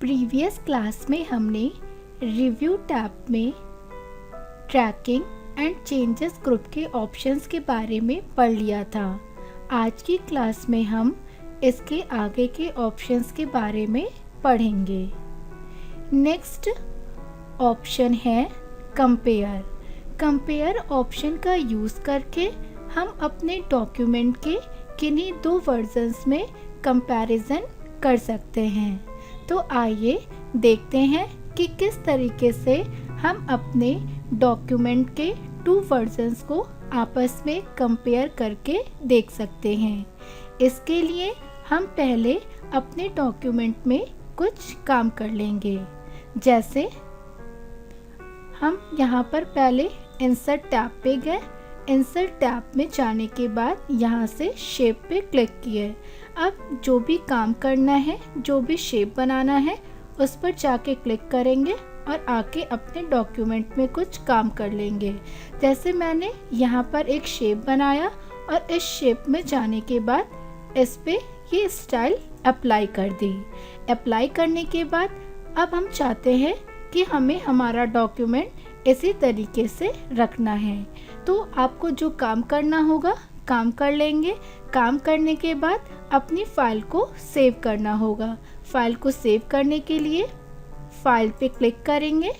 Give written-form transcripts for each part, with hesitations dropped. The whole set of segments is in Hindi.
प्रीवियस क्लास में हमने रिव्यू टैब में ट्रैकिंग एंड चेंजेस ग्रुप के ऑप्शंस के बारे में पढ़ लिया था। आज की क्लास में हम इसके आगे के ऑप्शंस के बारे में पढ़ेंगे। नेक्स्ट ऑप्शन है कंपेयर। कंपेयर ऑप्शन का यूज़ करके हम अपने डॉक्यूमेंट के किन्हीं दो वर्जन्स में कंपैरिजन कर सकते हैं। तो आइए देखते हैं कि किस तरीके से हम अपने डॉक्यूमेंट के टू वर्जन्स को आपस में कंपेयर करके देख सकते हैं। इसके लिए हम पहले अपने डॉक्यूमेंट में कुछ काम कर लेंगे। जैसे हम यहाँ पर पहले इंसर्ट टैब पे गए। इंसर्ट टैब में जाने के बाद यहाँ से शेप पे क्लिक किए। अब जो भी काम करना है, जो भी शेप बनाना है, उस पर जाके क्लिक करेंगे और आके अपने डॉक्यूमेंट में कुछ काम कर लेंगे। जैसे मैंने यहाँ पर एक शेप बनाया और इस शेप में जाने के बाद इस पे ये स्टाइल अप्लाई कर दी। अप्लाई करने के बाद अब हम चाहते हैं कि हमें हमारा डॉक्यूमेंट इसी तरीके से रखना है। तो आपको जो काम करना होगा काम कर लेंगे। काम करने के बाद अपनी फाइल को सेव करना होगा। फाइल को सेव करने के लिए फाइल पे क्लिक करेंगे,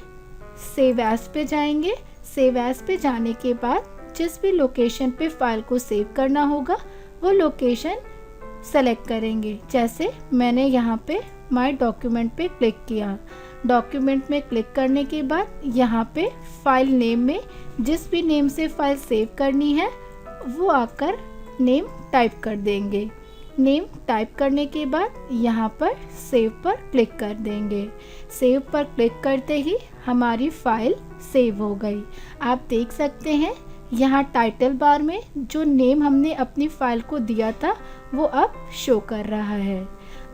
सेव एज पे जाएंगे। सेव एज पे जाने के बाद जिस भी लोकेशन पे फाइल को सेव करना होगा वो लोकेशन सेलेक्ट करेंगे। जैसे मैंने यहाँ पे माय डॉक्यूमेंट पे क्लिक किया। डॉक्यूमेंट में क्लिक करने के बाद यहाँ पे फाइल नेम में जिस भी नेम से फाइल सेव करनी है वो आकर नेम टाइप कर देंगे। नेम टाइप करने के बाद यहाँ पर सेव पर क्लिक कर देंगे। सेव पर क्लिक करते ही हमारी फाइल सेव हो गई। आप देख सकते हैं यहाँ टाइटल बार में जो नेम हमने अपनी फाइल को दिया था वो अब शो कर रहा है।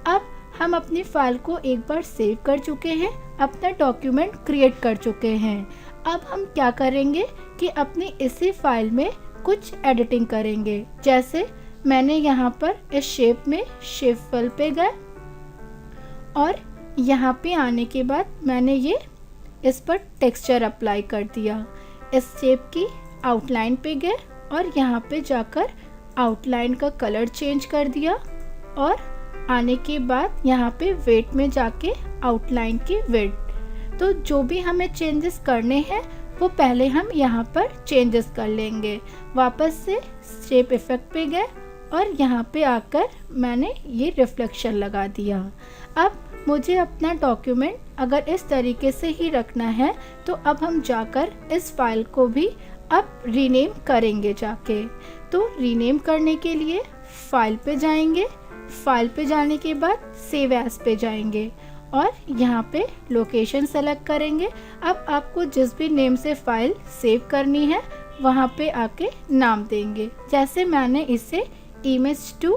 अब हम अपनी फाइल को एक बार सेव कर चुके हैं, अपना डॉक्यूमेंट क्रिएट कर चुके हैं। अब हम क्या करेंगे कि अपनी इसी फाइल में कुछ एडिटिंग करेंगे। जैसे मैंने यहाँ पर इस शेप में शेप फिल पे गए और यहाँ पे आने के बाद मैंने ये इस पर टेक्सचर अप्लाई कर दिया। इस शेप की आउटलाइन पे गए और यहाँ पे जाकर आउटलाइन का कलर चेंज कर दिया और आने के बाद यहाँ पे वेट में जाके आउटलाइन की वेट। तो जो भी हमें चेंजेस करने हैं वो पहले हम यहाँ पर चेंजेस कर लेंगे। वापस से शेप इफेक्ट पे गए और यहाँ पे आकर मैंने ये रिफ्लेक्शन लगा दिया। अब मुझे अपना डॉक्यूमेंट अगर इस तरीके से ही रखना है तो अब हम जाकर इस फाइल को भी अब रीनेम करेंगे जाके। तो रीनेम करने के लिए फाइल पे जाएंगे। फाइल पे जाने के बाद सेव एज पे जाएंगे और यहाँ पे लोकेशन सेलेक्ट करेंगे। अब आपको जिस भी नेम से फाइल सेव करनी है वहाँ पे आके नाम देंगे। जैसे मैंने इसे image2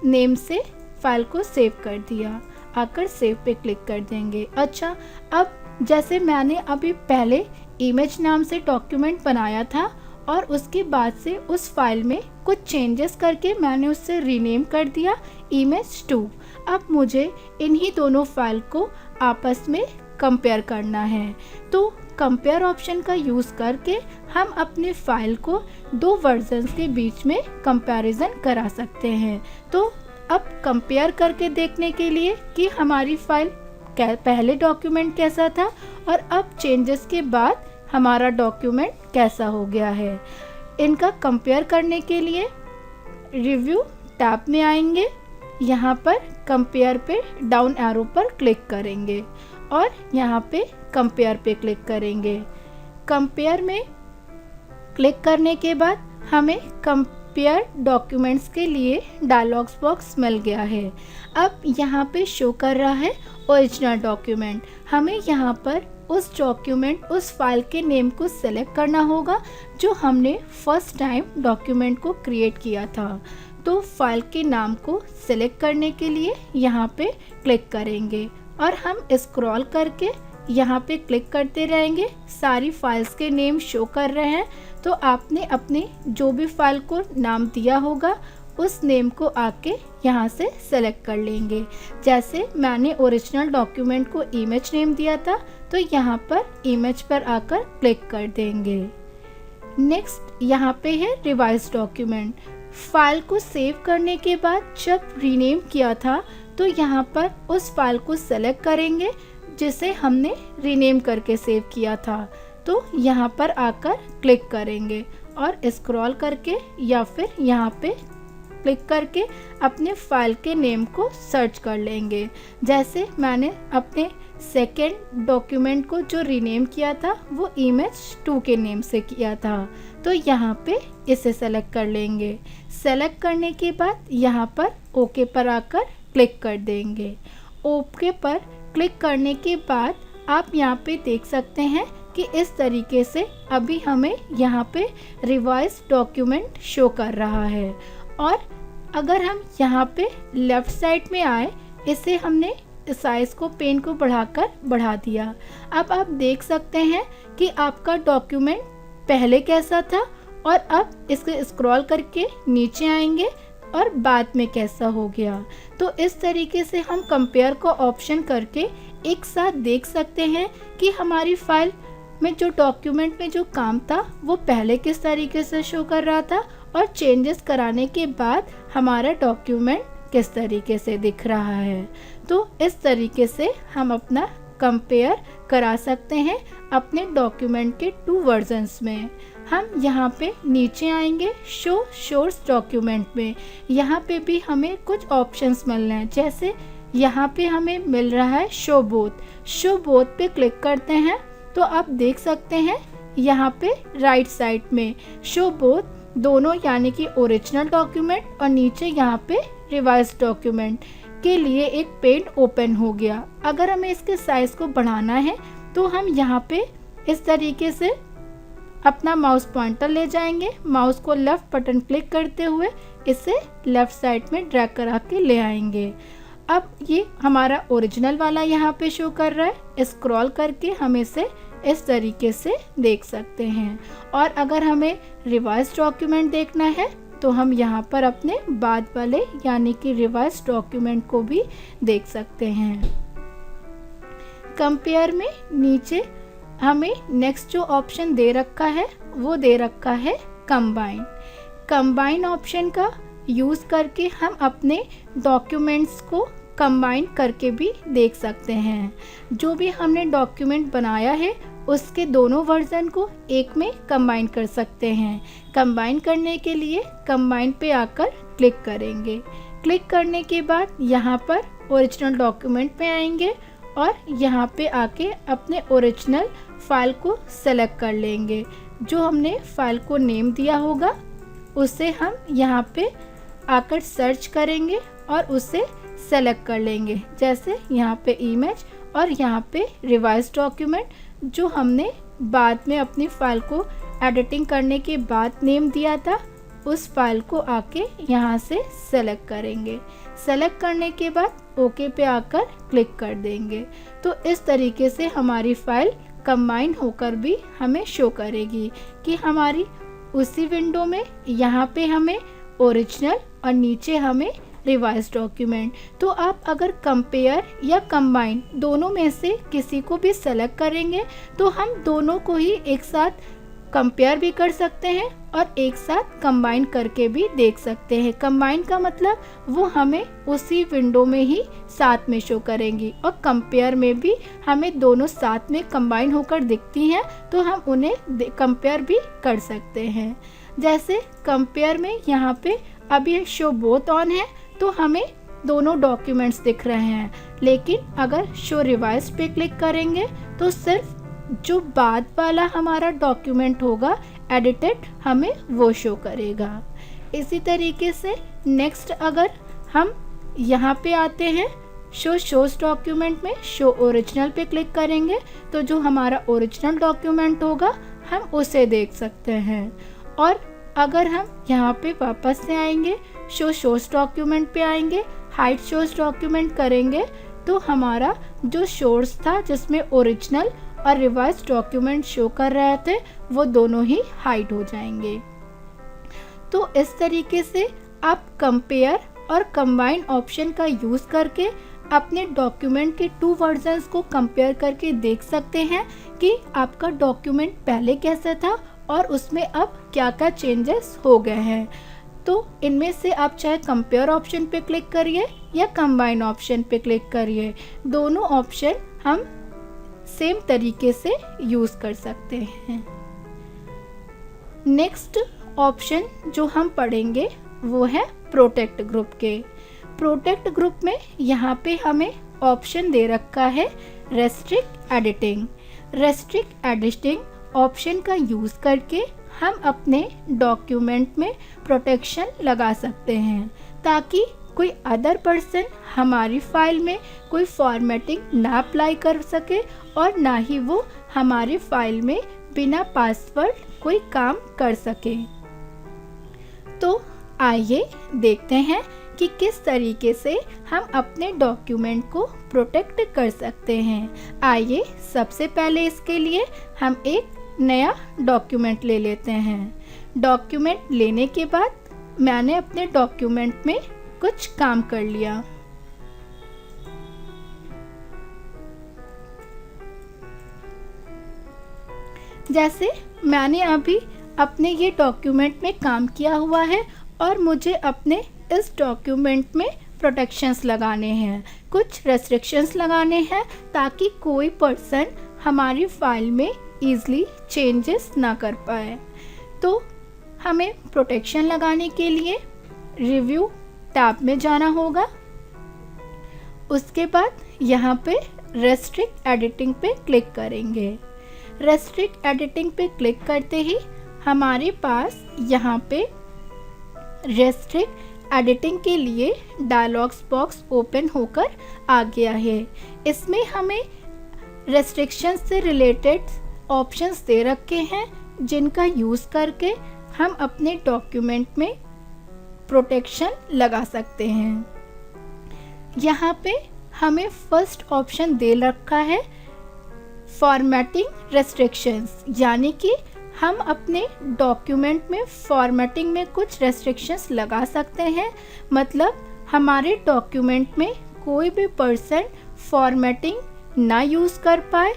नेम से फाइल को सेव कर दिया। आकर सेव पे क्लिक कर देंगे। अच्छा, अब जैसे मैंने अभी पहले इमेज नाम से डॉक्यूमेंट बनाया था और उसके बाद से उस फाइल में कुछ चेंजेस करके मैंने उससे रीनेम कर दिया image2। अब मुझे इन्हीं दोनों फाइल को आपस में कंपेयर करना है। तो कंपेयर ऑप्शन का यूज़ करके हम अपनी फाइल को दो वर्जन्स के बीच में कंपैरिजन करा सकते हैं। तो अब कंपेयर करके देखने के लिए कि हमारी फाइल पहले डॉक्यूमेंट कैसा था और अब चेंजेस के बाद हमारा डॉक्यूमेंट कैसा हो गया है, इनका कंपेयर करने के लिए रिव्यू टैब में आएंगे। यहाँ पर कंपेयर पे डाउन एरो पर क्लिक करेंगे और यहाँ पे कंपेयर पे क्लिक करेंगे। कंपेयर में क्लिक करने के बाद हमें कंपेयर डॉक्यूमेंट्स के लिए डायलॉग्स बॉक्स मिल गया है। अब यहाँ पे शो कर रहा है ओरिजिनल डॉक्यूमेंट। हमें यहाँ पर उस डॉक्यूमेंट उस फाइल के नेम को सेलेक्ट करना होगा जो हमने फर्स्ट टाइम डॉक्यूमेंट को क्रिएट किया था। तो फाइल के नाम को सेलेक्ट करने के लिए यहाँ पे क्लिक करेंगे और हम स्क्रॉल करके यहाँ पे क्लिक करते रहेंगे। सारी फाइल्स के नेम शो कर रहे हैं। तो आपने अपने जो भी फाइल को नाम दिया होगा उस नेम को आके यहाँ से सेलेक्ट कर लेंगे। जैसे मैंने ओरिजिनल डॉक्यूमेंट को इमेज नेम दिया था, तो यहाँ पर इमेज पर आकर क्लिक कर देंगे। नेक्स्ट यहाँ पे है रिवाइज डॉक्यूमेंट। फाइल को सेव करने के बाद जब रीनेम किया था, तो यहाँ पर उस फाइल को सेलेक्ट करेंगे जिसे हमने रीनेम करके सेव किया था। तो यहाँ पर आकर क्लिक करेंगे और स्क्रॉल करके या फिर यहाँ पे क्लिक करके अपने फाइल के नेम को सर्च कर लेंगे। जैसे मैंने अपने सेकेंड डॉक्यूमेंट को जो रीनेम किया था वो इमेज 2 के नेम से किया था, तो यहाँ पे इसे सेलेक्ट कर लेंगे। सेलेक्ट करने के बाद यहाँ पर ओके पर आकर क्लिक कर देंगे। ओके पर क्लिक करने के बाद आप यहाँ पे देख सकते हैं कि इस तरीके से अभी हमें यहाँ पे रिवाइज डॉक्यूमेंट शो कर रहा है। और अगर हम यहाँ पे लेफ़्ट साइड में आए, इसे हमने साइज़ को पेन को बढ़ा दिया। अब आप देख सकते हैं कि आपका डॉक्यूमेंट पहले कैसा था और अब इसके स्क्रॉल करके नीचे आएंगे और बाद में कैसा हो गया। तो इस तरीके से हम कंपेयर को ऑप्शन करके एक साथ देख सकते हैं कि हमारी फाइल में जो डॉक्यूमेंट में जो काम था वो पहले किस तरीके से शो कर रहा था और चेंजेस कराने के बाद हमारा डॉक्यूमेंट किस तरीके से दिख रहा है। तो इस तरीके से हम अपना कंपेयर करा सकते हैं अपने डॉक्यूमेंट के 2 वर्जन्स में। हम यहाँ पे नीचे आएंगे शो सोर्स डॉक्यूमेंट में। यहाँ पे भी हमें कुछ ऑप्शंस मिल रहे हैं। जैसे यहाँ पे हमें मिल रहा है शो बोथ पे क्लिक करते हैं तो आप देख सकते हैं यहाँ पे राइट साइड में शो बोथ दोनों, यानी कि ओरिजिनल डॉक्यूमेंट और नीचे यहाँ पे रिवाइज डॉक्यूमेंट के लिए एक पेज ओपन हो गया। अगर हमें इसके साइज को बढ़ाना है तो हम यहाँ पे इस तरीके से अपना माउस पॉइंटर ले जाएंगे, माउस को लेफ्ट बटन क्लिक करते हुए इसे लेफ्ट साइड में ड्रैग करा के ले आएंगे। अब ये हमारा ओरिजिनल वाला यहाँ पे शो कर रहा है। स्क्रॉल करके हम इसे इस तरीके से देख सकते हैं। और अगर हमें रिवाइज डॉक्यूमेंट देखना है तो हम यहाँ पर अपने बाद वाले यानी कि रिवाइज डॉक्यूमेंट को भी देख सकते हैं। कंपेयर में नीचे हमें नेक्स्ट जो ऑप्शन दे रखा है वो दे रखा है कंबाइन ऑप्शन का यूज़ करके हम अपने डॉक्यूमेंट्स को कंबाइन करके भी देख सकते हैं। जो भी हमने डॉक्यूमेंट बनाया है उसके दोनों वर्जन को एक में कंबाइन कर सकते हैं। कंबाइन करने के लिए कंबाइन पे आकर क्लिक करेंगे। क्लिक करने के बाद यहाँ पर ओरिजिनल डॉक्यूमेंट पे आएंगे और यहाँ पे आके अपने ओरिजिनल फाइल को सेलेक्ट कर लेंगे। जो हमने फाइल को नेम दिया होगा उसे हम यहाँ पे आकर सर्च करेंगे और उसे सेलेक्ट कर लेंगे। जैसे यहाँ पे इमेज और यहाँ पे रिवाइज डॉक्यूमेंट जो हमने बाद में अपनी फाइल को एडिटिंग करने के बाद नेम दिया था, उस फाइल को आके यहाँ से सेलेक्ट करेंगे। सेलेक्ट करने के बाद ओके पे आकर क्लिक कर देंगे। तो इस तरीके से हमारी फाइल कंबाइन होकर भी हमें शो करेगी कि हमारी उसी विंडो में यहाँ पे हमें ओरिजिनल और नीचे हमें रिवाइज डॉक्यूमेंट। तो आप अगर कंपेयर या कंबाइन दोनों में से किसी को भी सेलेक्ट करेंगे तो हम दोनों को ही एक साथ कंपेयर भी कर सकते हैं और एक साथ कंबाइन करके भी देख सकते हैं। कंबाइन का मतलब वो हमें उसी विंडो में ही साथ में शो करेंगी और कंपेयर में भी हमें दोनों साथ में कंबाइन होकर दिखती हैं, तो हम उन्हें कंपेयर भी कर सकते हैं। जैसे कंपेयर में यहाँ पे अभी शो बोथ ऑन है तो हमें दोनों डॉक्यूमेंट्स दिख रहे हैं, लेकिन अगर शो रिवाइज पे क्लिक करेंगे तो सिर्फ जो बाद वाला हमारा डॉक्यूमेंट होगा एडिटेड हमें वो शो करेगा। इसी तरीके से नेक्स्ट अगर हम यहाँ पे आते हैं शो शोज डॉक्यूमेंट में शो ओरिजिनल पे क्लिक करेंगे तो जो हमारा ओरिजिनल डॉक्यूमेंट होगा हम उसे देख सकते हैं। और अगर हम यहाँ पे वापस से आएंगे शो शोज डॉक्यूमेंट पे आएंगे, हाइड शोज डॉक्यूमेंट करेंगे तो हमारा जो सोर्स था जिसमें ओरिजिनल और रिवाइज डॉक्यूमेंट शो कर रहे थे वो दोनों ही हाइड हो जाएंगे। तो इस तरीके से आप कंपेयर और कंबाइन ऑप्शन का यूज़ करके अपने डॉक्यूमेंट के 2 वर्जन्स को कंपेयर करके देख सकते हैं कि आपका डॉक्यूमेंट पहले कैसा था और उसमें अब क्या क्या चेंजेस हो गए हैं। तो इनमें से आप चाहे कंपेयर ऑप्शन पे क्लिक करिए या कंबाइन ऑप्शन पे क्लिक करिए, दोनों ऑप्शन हम सेम तरीके से यूज़ कर सकते हैं। नेक्स्ट ऑप्शन जो हम पढ़ेंगे वो है प्रोटेक्ट ग्रुप के। प्रोटेक्ट ग्रुप में यहाँ पे हमें ऑप्शन दे रखा है restrict editing. Restrict editing option का यूज़ करके हम अपने डॉक्यूमेंट में प्रोटेक्शन लगा सकते हैं ताकि कोई अदर पर्सन हमारी फाइल में कोई फॉर्मेटिंग ना अप्लाई कर सके और ना ही वो हमारी फाइल में बिना पासवर्ड कोई काम कर सके। तो आइए देखते हैं कि किस तरीके से हम अपने डॉक्यूमेंट को प्रोटेक्ट कर सकते हैं। आइए सबसे पहले इसके लिए हम एक नया डॉक्यूमेंट ले लेते हैं। डॉक्यूमेंट लेने के बाद मैंने अपने डॉक्यूमेंट में कुछ काम कर लिया। जैसे मैंने अभी अपने ये डॉक्यूमेंट में काम किया हुआ है और मुझे अपने इस डॉक्यूमेंट में प्रोटेक्शंस लगाने हैं, कुछ रेस्ट्रिक्शंस लगाने हैं ताकि कोई पर्सन हमारी फाइल में ईज़िली चेंजेस ना कर पाए। तो हमें प्रोटेक्शन लगाने के लिए रिव्यू टैब में जाना होगा। उसके बाद यहाँ पे रेस्ट्रिक्ट एडिटिंग पे क्लिक करेंगे। रेस्ट्रिक्ट एडिटिंग पे क्लिक करते ही हमारे पास यहाँ पे रेस्ट्रिक्ट एडिटिंग के लिए डायलॉग्स बॉक्स ओपन होकर आ गया है। इसमें हमें रेस्ट्रिक्शन से रिलेटेड ऑप्शंस दे रखे हैं जिनका यूज़ करके हम अपने डॉक्यूमेंट में प्रोटेक्शन लगा सकते हैं। यहाँ पे हमें फर्स्ट ऑप्शन दे रखा है फॉर्मेटिंग रेस्ट्रिक्शंस, यानी कि हम अपने डॉक्यूमेंट में फॉर्मेटिंग में कुछ रेस्ट्रिक्शंस लगा सकते हैं। मतलब हमारे डॉक्यूमेंट में कोई भी पर्सन फॉर्मेटिंग ना यूज़ कर पाए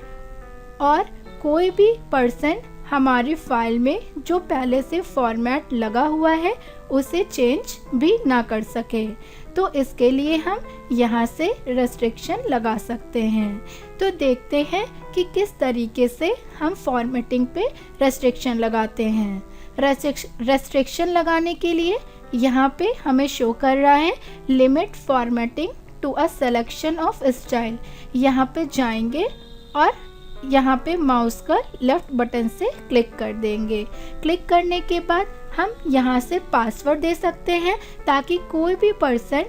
और कोई भी पर्सन हमारी फाइल में जो पहले से फॉर्मेट लगा हुआ है उसे चेंज भी ना कर सके। तो इसके लिए हम यहाँ से रेस्ट्रिक्शन लगा सकते हैं। तो देखते हैं कि किस तरीके से हम फॉर्मेटिंग पे रेस्ट्रिक्शन लगाते हैं। रेस्ट्रिक्शन लगाने के लिए यहाँ पे हमें शो कर रहा है limit formatting to a selection of style. यहाँ पे जाएंगे और यहाँ पे माउस का लेफ्ट बटन से क्लिक कर देंगे। क्लिक करने के बाद हम यहाँ से पासवर्ड दे सकते हैं ताकि कोई भी पर्सन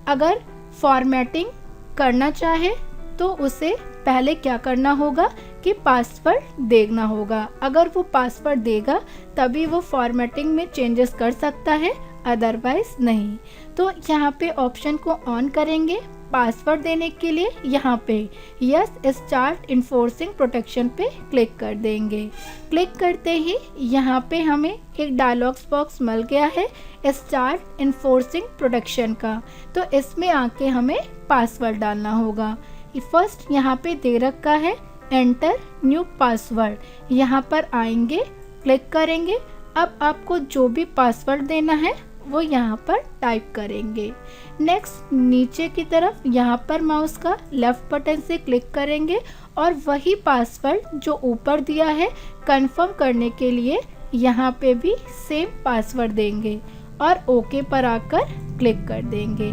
अगर फॉर्मेटिंग करना चाहे तो उसे पहले क्या करना होगा कि पासवर्ड देना होगा। अगर वो पासवर्ड देगा तभी वो फॉर्मेटिंग में चेंजेस कर सकता है, अदरवाइज नहीं। तो यहाँ पे ऑप्शन को ऑन करेंगे। पासवर्ड देने के लिए यहाँ पे यस स्टार्ट इन्फोर्सिंग प्रोटेक्शन पे क्लिक कर देंगे। क्लिक करते ही यहाँ पे हमें एक डायलॉग्स बॉक्स मिल गया है स्टार्ट इन्फोर्सिंग प्रोटेक्शन का। तो इसमें आके हमें पासवर्ड डालना होगा। फर्स्ट यहाँ पे दे रखा है एंटर न्यू पासवर्ड। यहाँ पर आएंगे, क्लिक करेंगे। अब आपको जो भी पासवर्ड देना है वो यहाँ पर टाइप करेंगे। नेक्स्ट नीचे की तरफ यहाँ पर माउस का लेफ्ट बटन से क्लिक करेंगे और वही पासवर्ड जो ऊपर दिया है कंफर्म करने के लिए यहाँ पे भी सेम पासवर्ड देंगे और ओके पर आकर क्लिक कर देंगे।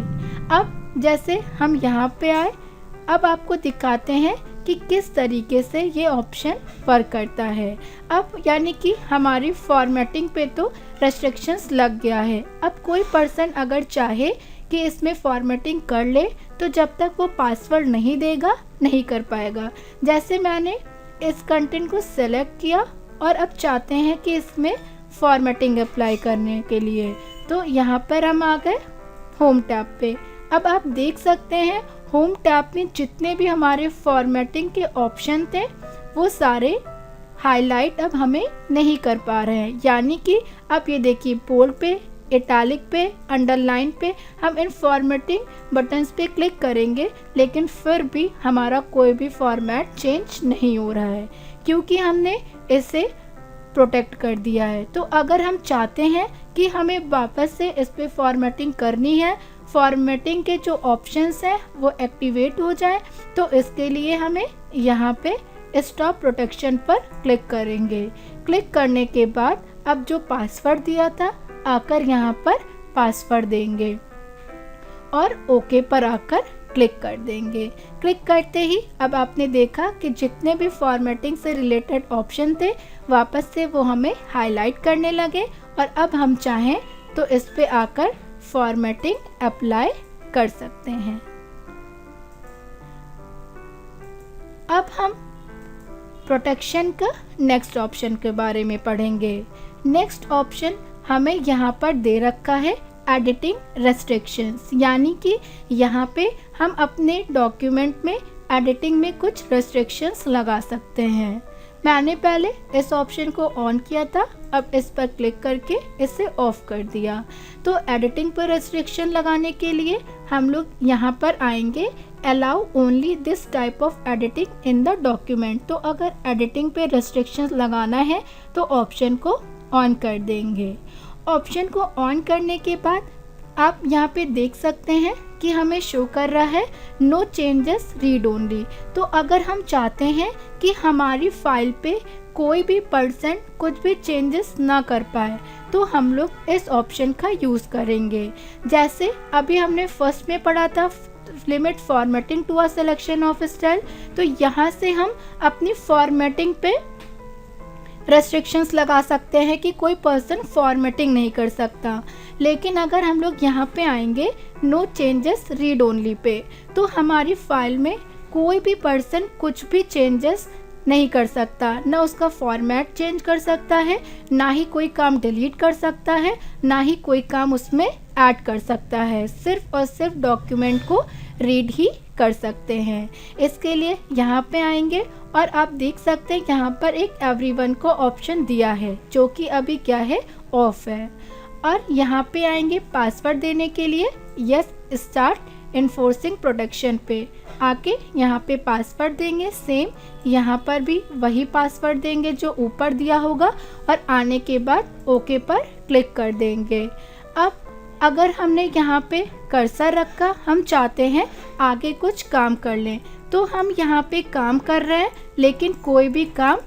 अब जैसे हम यहाँ पे आए, अब आपको दिखाते हैं कि किस तरीके से ये ऑप्शन वर्क करता है। अब यानी कि हमारी फॉर्मेटिंग पे तो रेस्ट्रिक्शंस लग गया है। अब कोई पर्सन अगर चाहे कि इसमें फॉर्मेटिंग कर ले तो जब तक वो पासवर्ड नहीं देगा नहीं कर पाएगा। जैसे मैंने इस कंटेंट को सेलेक्ट किया और अब चाहते हैं कि इसमें फॉर्मेटिंग अप्लाई करने के लिए, तो यहाँ पर हम आ गए होम टैब पे। अब आप देख सकते हैं होम टैब में जितने भी हमारे फॉर्मेटिंग के ऑप्शन थे वो सारे हाईलाइट अब हमें नहीं कर पा रहे हैं। यानी कि अब ये देखिए बोल्ड पे इटैलिक पे, अंडरलाइन पे हम इन फॉर्मेटिंग बटन्स पे क्लिक करेंगे, लेकिन फिर भी हमारा कोई भी फॉर्मेट चेंज नहीं हो रहा है क्योंकि हमने इसे प्रोटेक्ट कर दिया है। तो अगर हम चाहते हैं कि हमें वापस से इस पे फॉर्मेटिंग करनी है, फॉर्मेटिंग के जो ऑप्शंस हैं वो एक्टिवेट हो जाए, तो इसके लिए हमें यहाँ पे स्टॉप प्रोटेक्शन पर क्लिक करेंगे। क्लिक करने के बाद अब जो पासवर्ड दिया था आकर यहाँ पर पासवर्ड देंगे और ओके पर आकर क्लिक कर देंगे। क्लिक करते ही अब आपने देखा कि जितने भी फॉर्मेटिंग से रिलेटेड ऑप्शन थे वापस से वो हमें हाईलाइट करने लगे और अब हम चाहें तो इस पे आकर फॉर्मेटिंग अप्लाई कर सकते हैं। अब हम प्रोटेक्शन का नेक्स्ट ऑप्शन के बारे में पढ़ेंगे। नेक्स्ट ऑप्शन हमें यहाँ पर दे रखा है एडिटिंग रेस्ट्रिक्शंस, यानी कि यहाँ पे हम अपने डॉक्यूमेंट में एडिटिंग में कुछ रेस्ट्रिक्शंस लगा सकते हैं। मैंने पहले इस ऑप्शन को ऑन किया था, अब इस पर क्लिक करके इसे ऑफ कर दिया। तो एडिटिंग पर रेस्ट्रिक्शन लगाने के लिए हम लोग यहाँ पर आएंगे allow only this type of editing in the document. तो अगर एडिटिंग पे रेस्ट्रिक्शंस लगाना है तो ऑप्शन को ऑन कर देंगे। ऑप्शन को ऑन करने के बाद आप यहाँ पे देख सकते हैं कि हमें शो कर रहा है नो चेंजेस रीड ओनली। तो अगर हम चाहते हैं कि हमारी फाइल पे कोई भी पर्सन कुछ भी चेंजेस ना कर पाए तो हम लोग इस ऑप्शन का यूज़ करेंगे। जैसे अभी हमने फर्स्ट में पढ़ा था limit formatting to a selection of style, तो यहाँ से हम अपनी फॉर्मेटिंग पे रेस्ट्रिक्शंस लगा सकते हैं कि कोई पर्सन फॉर्मेटिंग नहीं कर सकता। लेकिन अगर हम लोग यहाँ पे आएंगे no changes read only pay, तो हमारी फाइल में कोई भी पर्सन कुछ भी चेंजेस नहीं कर सकता, ना उसका फॉर्मेट चेंज कर सकता है, ना ही कोई काम डिलीट कर सकता है, ना ही कोई काम उसमें ऐड कर सकता है। सिर्फ और सिर्फ डॉक्यूमेंट को रीड ही कर सकते हैं। इसके लिए यहाँ पे आएंगे और आप देख सकते हैं यहाँ पर एक एवरीवन को ऑप्शन दिया है जो कि अभी क्या है, ऑफ है। और यहाँ पे आएंगे पासवर्ड देने के लिए यस स्टार्ट इन्फोर्सिंग प्रोटेक्शन पे आके यहाँ पे पासवर्ड देंगे। सेम यहाँ पर भी वही पासवर्ड देंगे जो ऊपर दिया होगा और आने के बाद ओके पर क्लिक कर देंगे। अब अगर हमने यहाँ पे कर्सर रखा, हम चाहते हैं आगे कुछ काम कर लें, तो हम यहाँ पे काम कर रहे हैं लेकिन कोई भी काम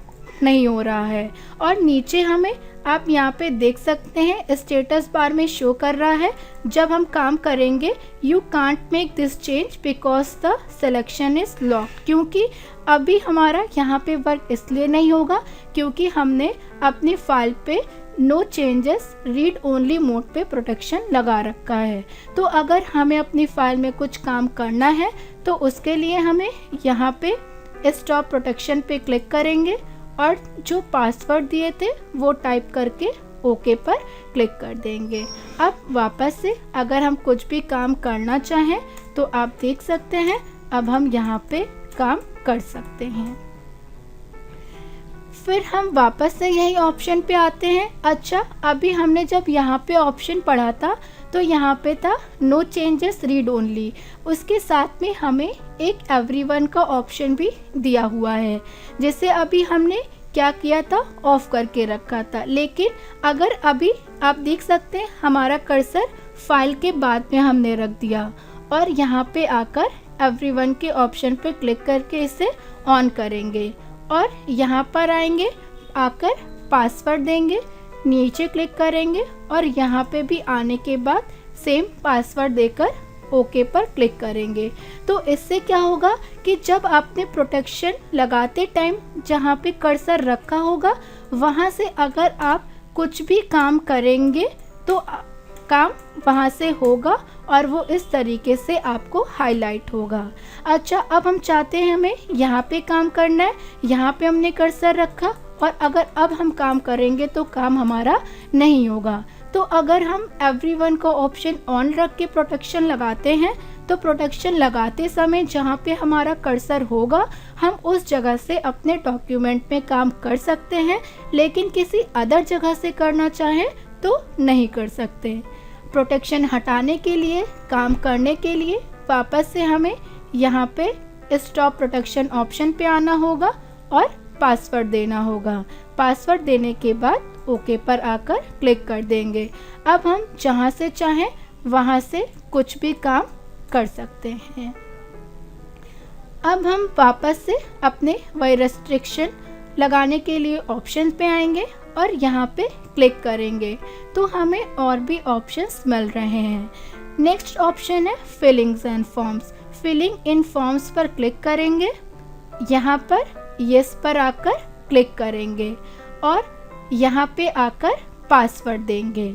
नहीं हो रहा है। और नीचे हमें आप यहाँ पे देख सकते हैं स्टेटस बार में शो कर रहा है जब हम काम करेंगे you can't make this change because the selection is lock, क्योंकि अभी हमारा यहाँ पे वर्क इसलिए नहीं होगा क्योंकि हमने अपनी फाइल पे no changes read only mode पे प्रोटेक्शन लगा रखा है। तो अगर हमें अपनी फाइल में कुछ काम करना है तो उसके लिए हमें यहाँ पे स्टॉप प्रोटेक्शन पे क्लिक करेंगे और जो पासवर्ड दिए थे वो टाइप करके ओके पर क्लिक कर देंगे। अब वापस से अगर हम कुछ भी काम करना चाहें तो आप देख सकते हैं अब हम यहाँ पे काम कर सकते हैं। फिर हम वापस से यही ऑप्शन पे आते हैं। अच्छा, अभी हमने जब यहाँ पे ऑप्शन पढ़ा था तो यहाँ पे था नो चेंजेस रीड ओनली, उसके साथ में हमें एक एवरीवन का ऑप्शन भी दिया हुआ है जिसे अभी हमने क्या किया था, ऑफ करके रखा था। लेकिन अगर अभी आप देख सकते हैं हमारा कर्सर फाइल के बाद में हमने रख दिया और यहाँ पे आकर एवरीवन के ऑप्शन पे क्लिक करके इसे ऑन करेंगे और यहाँ पर आएंगे, आकर पासवर्ड देंगे, नीचे क्लिक करेंगे और यहाँ पे भी आने के बाद सेम पासवर्ड देकर ओके पर क्लिक करेंगे। तो इससे क्या होगा कि जब आपने प्रोटेक्शन लगाते टाइम जहाँ पे कर्सर रखा होगा वहाँ से अगर आप कुछ भी काम करेंगे तो काम वहाँ से होगा और वो इस तरीके से आपको हाईलाइट होगा। अच्छा, अब हम चाहते हैं हमें यहाँ पे काम करना है, यहाँ पे हमने कर्सर रखा और अगर अब हम काम करेंगे तो काम हमारा नहीं होगा। तो अगर हम एवरीवन को ऑप्शन ऑन रख के प्रोटेक्शन लगाते हैं तो प्रोटेक्शन लगाते समय जहाँ पे हमारा कर्सर होगा हम उस जगह से अपने डॉक्यूमेंट में काम कर सकते हैं, लेकिन किसी अदर जगह से करना चाहें तो नहीं कर सकते। प्रोटेक्शन हटाने के लिए, काम करने के लिए वापस से हमें यहाँ पे स्टॉप प्रोटेक्शन ऑप्शन पे आना होगा और पासवर्ड देना होगा। पासवर्ड देने के बाद ओके पर आकर क्लिक कर देंगे। अब हम जहाँ से चाहें वहाँ से कुछ भी काम कर सकते हैं। अब हम वापस से अपने वही रेस्ट्रिक्शन लगाने के लिए ऑप्शन पे आएंगे और यहाँ पे क्लिक करेंगे तो हमें और भी ऑप्शंस मिल रहे हैं। नेक्स्ट ऑप्शन है fillings and forms. Filling in forms पर क्लिक करेंगे, यहाँ पर यस पर आकर क्लिक करेंगे और यहाँ पे आकर पासवर्ड देंगे।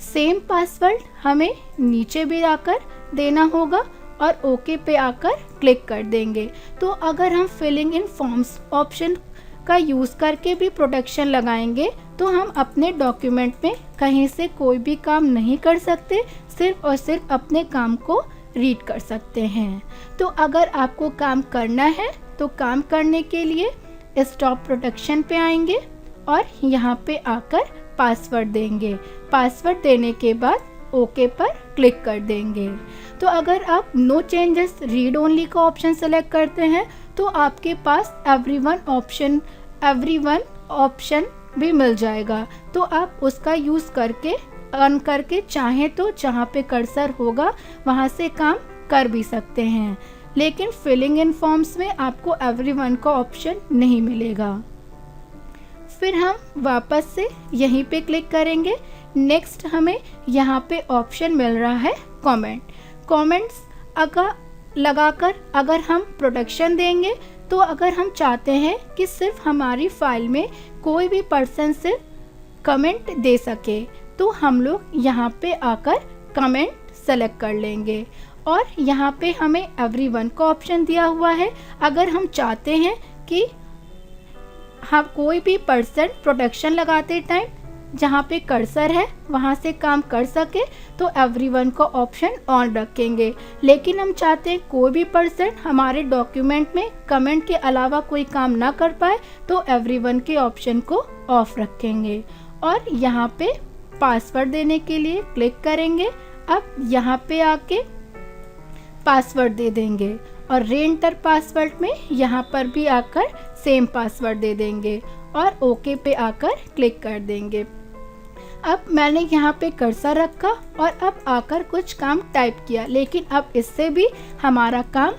सेम पासवर्ड हमें नीचे भी आकर देना होगा और ओके पे आकर क्लिक कर देंगे। तो अगर हम फिलिंग इन फॉर्म्स ऑप्शन का यूज़ करके भी प्रोटेक्शन लगाएंगे तो हम अपने डॉक्यूमेंट में कहीं से कोई भी काम नहीं कर सकते, सिर्फ और सिर्फ अपने काम को रीड कर सकते हैं। तो अगर आपको काम करना है तो काम करने के लिए स्टॉप प्रोटेक्शन पे आएंगे और यहाँ पे आकर पासवर्ड देंगे। पासवर्ड देने के बाद ओके पर क्लिक कर देंगे। तो अगर आप नो चेंजेस रीड ओनली का ऑप्शन सेलेक्ट करते हैं तो आपके पास एवरीवन ऑप्शन भी मिल जाएगा। तो आप उसका यूज़ करके ऑन करके चाहें तो जहाँ पे कर्सर होगा वहाँ से काम कर भी सकते हैं। लेकिन फिलिंग इन फॉर्म्स में आपको एवरीवन का ऑप्शन नहीं मिलेगा। फिर हम वापस से यहीं पे क्लिक करेंगे। नेक्स्ट हमें यहाँ पे ऑप्शन मिल रहा है कमेंट्स लगाकर अगर हम प्रोटेक्शन देंगे तो अगर हम चाहते हैं कि सिर्फ हमारी फाइल में कोई भी पर्सन सिर्फ कमेंट दे सके तो हम लोग यहाँ पे आकर कमेंट सेलेक्ट कर लेंगे और यहाँ पे हमें एवरीवन का ऑप्शन दिया हुआ है। अगर हम चाहते हैं कि हम कोई भी पर्सन प्रोटेक्शन लगाते टाइम जहाँ पे कर्सर है वहाँ से काम कर सके तो एवरीवन का ऑप्शन ऑन रखेंगे। लेकिन हम चाहते हैं कोई भी पर्सन हमारे डॉक्यूमेंट में कमेंट के अलावा कोई काम ना कर पाए तो एवरीवन के ऑप्शन को ऑफ रखेंगे और यहाँ पे पासवर्ड देने के लिए क्लिक करेंगे। अब यहाँ पे आके पासवर्ड दे देंगे और रीएंटर पासवर्ड में यहाँ पर भी आकर सेम पासवर्ड दे देंगे और ओके पे आकर क्लिक कर देंगे। अब मैंने यहाँ पे कर्सर रखा और अब आकर कुछ काम टाइप किया, लेकिन अब इससे भी हमारा काम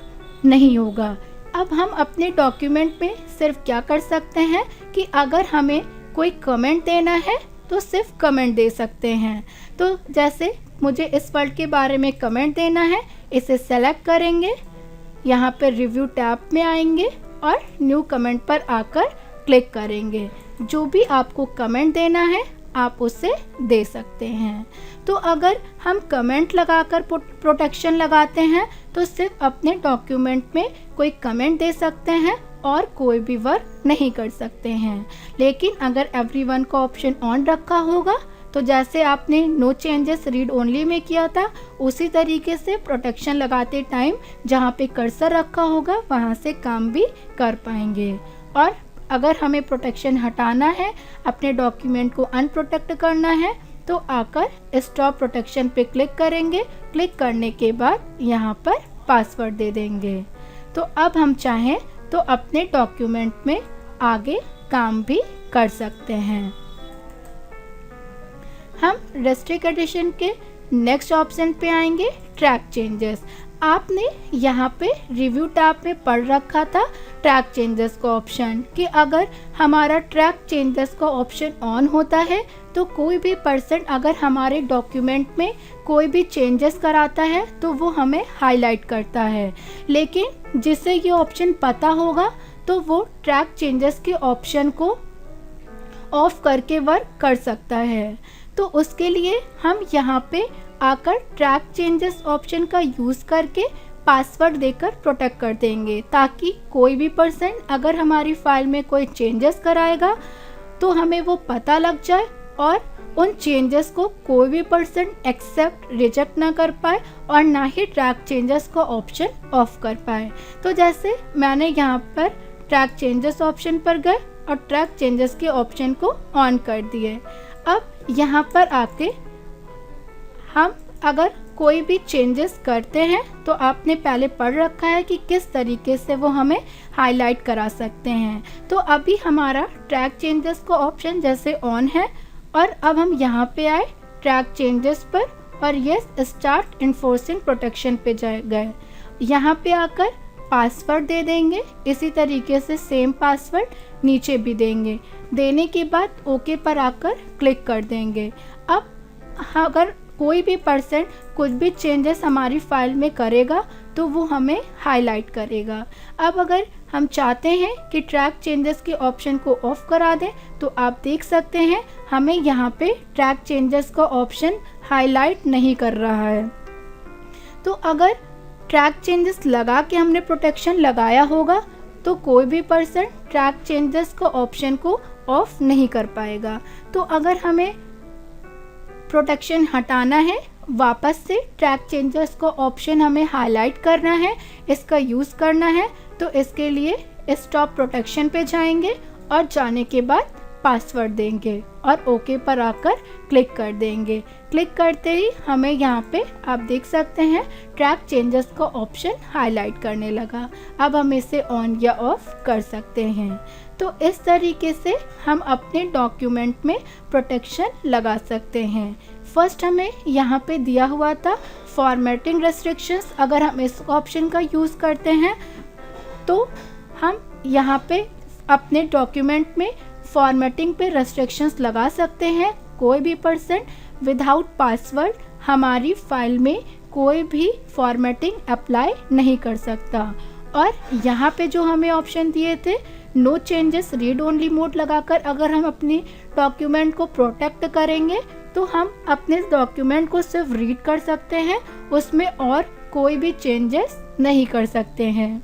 नहीं होगा। अब हम अपने डॉक्यूमेंट में सिर्फ क्या कर सकते हैं कि अगर हमें कोई कमेंट देना है तो सिर्फ कमेंट दे सकते हैं। तो जैसे मुझे इस वर्ड के बारे में कमेंट देना है, इसे सेलेक्ट करेंगे, यहाँ पर रिव्यू टैब में आएंगे और न्यू कमेंट पर आकर क्लिक करेंगे। जो भी आपको कमेंट देना है आप उसे दे सकते हैं। तो अगर हम कमेंट लगाकर प्रोटेक्शन लगाते हैं तो सिर्फ अपने डॉक्यूमेंट में कोई कमेंट दे सकते हैं और कोई भी वर्क नहीं कर सकते हैं। लेकिन अगर एवरीवन का ऑप्शन ऑन रखा होगा तो जैसे आपने नो चेंजेस रीड ओनली में किया था उसी तरीके से प्रोटेक्शन लगाते टाइम जहाँ पे कर्सर रखा होगा वहाँ से काम भी कर पाएंगे। और अगर हमें प्रोटेक्शन हटाना है, अपने डॉक्यूमेंट को अनप्रोटेक्ट करना है तो आकर स्टॉप प्रोटेक्शन पे क्लिक करेंगे। क्लिक करने के बाद यहाँ पर पासवर्ड दे देंगे। तो अब हम चाहें तो अपने डॉक्यूमेंट में आगे काम भी कर सकते हैं। हम रेस्ट्रिक्ट एडिशन के नेक्स्ट ऑप्शन पे आएंगे, ट्रैक चेंजेस। आपने यहाँ पे रिव्यू टैब में पढ़ रखा था ट्रैक चेंजेस का ऑप्शन कि अगर हमारा ट्रैक चेंजेस का ऑप्शन ऑन होता है तो कोई भी पर्सन अगर हमारे डॉक्यूमेंट में कोई भी चेंजेस कराता है तो वो हमें हाईलाइट करता है। लेकिन जिसे ये ऑप्शन पता होगा तो वो ट्रैक चेंजेस के ऑप्शन को ऑफ करके वर्क कर सकता है। तो उसके लिए हम यहाँ पे आकर ट्रैक चेंजेस ऑप्शन का यूज़ करके पासवर्ड देकर प्रोटेक्ट कर देंगे, ताकि कोई भी पर्सन अगर हमारी फाइल में कोई चेंजेस कराएगा तो हमें वो पता लग जाए और उन चेंजेस को कोई भी पर्सन एक्सेप्ट रिजेक्ट ना कर पाए और ना ही ट्रैक चेंजेस का ऑप्शन ऑफ कर पाए। तो जैसे मैंने यहाँ पर ट्रैक चेंजेस ऑप्शन पर गए और ट्रैक चेंजेस के ऑप्शन को ऑन कर दिए। अब यहाँ पर आके हम अगर कोई भी चेंजेस करते हैं तो आपने पहले पढ़ रखा है कि किस तरीके से वो हमें हाईलाइट करा सकते हैं। तो अभी हमारा ट्रैक चेंजेस का ऑप्शन जैसे ऑन है और अब हम यहाँ पे आए ट्रैक चेंजेस पर और यस स्टार्ट इन्फोर्सिंग प्रोटेक्शन पे गए। यहाँ पे आकर पासवर्ड दे देंगे, इसी तरीके से सेम पासवर्ड नीचे भी देंगे। देने के बाद ओके पर आकर क्लिक कर देंगे। अब अगर कोई भी पर्सन कुछ भी चेंजेस हमारी फाइल में करेगा तो वो हमें हाईलाइट करेगा। अब अगर हम चाहते हैं कि ट्रैक चेंजेस के ऑप्शन को ऑफ करा दें तो आप देख सकते हैं हमें यहाँ पे ट्रैक चेंजेस का ऑप्शन हाईलाइट नहीं कर रहा है। तो अगर ट्रैक चेंजेस लगा के हमने प्रोटेक्शन लगाया होगा तो कोई भी पर्सन ट्रैक चेंजेस का ऑप्शन को ऑफ नहीं कर पाएगा। तो अगर हमें प्रोटेक्शन हटाना है, वापस से ट्रैक चेंजेस को ऑप्शन हमें हाईलाइट करना है, इसका यूज़ करना है, तो इसके लिए स्टॉप प्रोटेक्शन पे जाएंगे और जाने के बाद पासवर्ड देंगे और ओके पर आकर क्लिक कर देंगे। क्लिक करते ही हमें यहाँ पे आप देख सकते हैं ट्रैक चेंजेस का ऑप्शन हाईलाइट करने लगा। अब हम इसे ऑन या ऑफ कर सकते हैं। तो इस तरीके से हम अपने डॉक्यूमेंट में प्रोटेक्शन लगा सकते हैं। फर्स्ट हमें यहाँ पे दिया हुआ था फॉर्मेटिंग रेस्ट्रिक्शंस। अगर हम इस ऑप्शन का यूज़ करते हैं तो हम यहाँ पे अपने डॉक्यूमेंट में फॉर्मेटिंग पे रेस्ट्रिक्शंस लगा सकते हैं। कोई भी पर्सन विदाउट पासवर्ड हमारी फाइल में कोई भी फॉर्मेटिंग अप्लाई नहीं कर सकता। और यहाँ पे जो हमें ऑप्शन दिए थे no changes read only mode लगाकर अगर हम अपनी डॉक्यूमेंट को प्रोटेक्ट करेंगे तो हम अपने डॉक्यूमेंट को सिर्फ रीड कर सकते हैं, उसमें और कोई भी चेंजेस नहीं कर सकते हैं।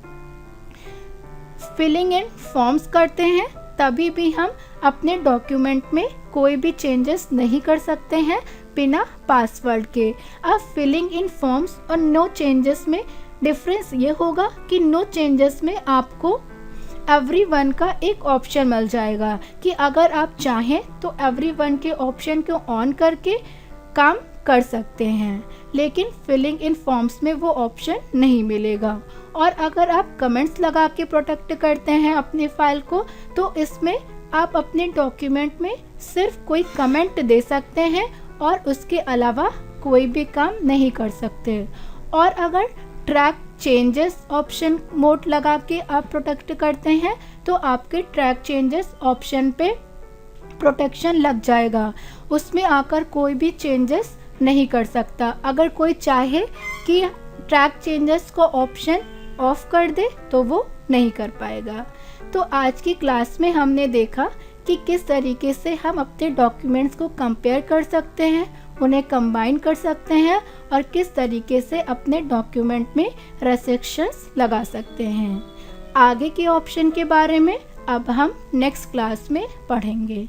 फिलिंग इन फॉर्म्स करते हैं तभी भी हम अपने डॉक्यूमेंट में कोई भी चेंजेस नहीं कर सकते हैं बिना पासवर्ड के। अब फिलिंग इन फॉर्म्स और नो चेंजेस में डिफरेंस ये होगा कि नो चेंजेस में आपको एवरीवन का एक ऑप्शन मिल जाएगा कि अगर आप चाहें तो एवरीवन के ऑप्शन को ऑन करके काम कर सकते हैं, लेकिन फिलिंग इन फॉर्म्स में वो ऑप्शन नहीं मिलेगा। और अगर आप कमेंट्स लगा के प्रोटेक्ट करते हैं अपनी फाइल को तो इसमें आप अपने डॉक्यूमेंट में सिर्फ कोई कमेंट दे सकते हैं और उसके अलावा कोई भी काम नहीं कर सकते। और अगर ट्रैक चेंजेस ऑप्शन मोड लगा के आप प्रोटेक्ट करते हैं तो आपके ट्रैक चेंजेस ऑप्शन पे प्रोटेक्शन लग जाएगा, उसमें आकर कोई भी चेंजेस नहीं कर सकता। अगर कोई चाहे कि ट्रैक चेंजेस को ऑप्शन ऑफ कर दे तो वो नहीं कर पाएगा। तो आज की क्लास में हमने देखा कि किस तरीके से हम अपने डॉक्यूमेंट्स को कंपेयर कर सकते हैं, उन्हें कंबाइन कर सकते हैं और किस तरीके से अपने डॉक्यूमेंट में रेस्ट्रिक्शंस लगा सकते हैं। आगे के ऑप्शन के बारे में अब हम नेक्स्ट क्लास में पढ़ेंगे।